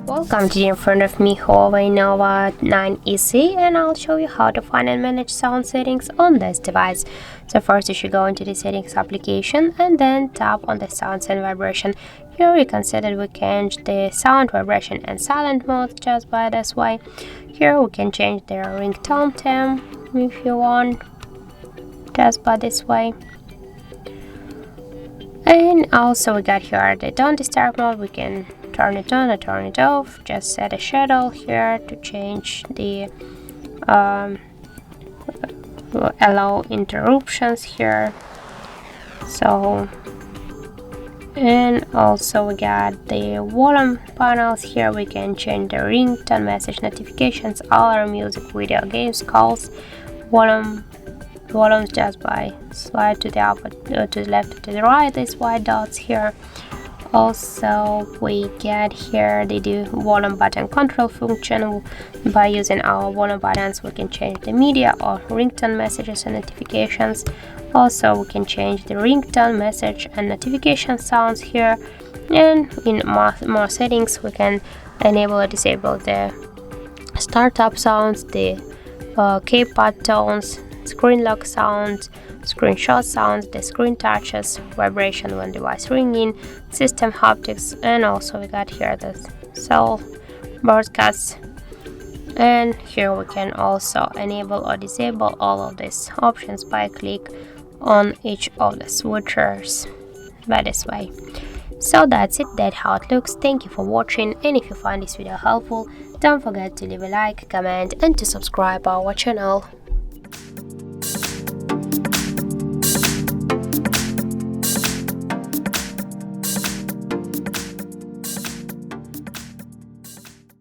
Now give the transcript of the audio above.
Welcome to in front of me HUAWEI NOVA 9EC, and I'll show you how to find and manage sound settings on this device. So first you should go into the settings application and then tap on the sounds and vibration. Here you can see that we can change the sound, vibration and silent mode just by this way. Here we can change the ringtone theme if you want, just by this way. And also we got here the don't disturb mode. We can turn it on or turn it off. Just set a schedule here to change the allow interruptions here. So, and also we got the volume panels. Here we can change the ringtone, message notifications, alarm, music, video, games, calls, volumes just by slide to the up, to the left, to the right, these white dots here. Also we get here the volume button control function. By using our volume buttons we can change the media or ringtone messages and notifications. Also we can change the ringtone, message and notification sounds here, and in more settings we can enable or disable the startup sounds, the keypad tones, screen lock sounds, screenshot sounds, the screen touches, vibration when device ringing, system haptics, and also we got here the cell broadcasts. And here we can also enable or disable all of these options by click on each of the switchers by this way. So that's it, that's how it looks. Thank you for watching, and if you find this video helpful, don't forget to leave a like, comment and to subscribe our channel.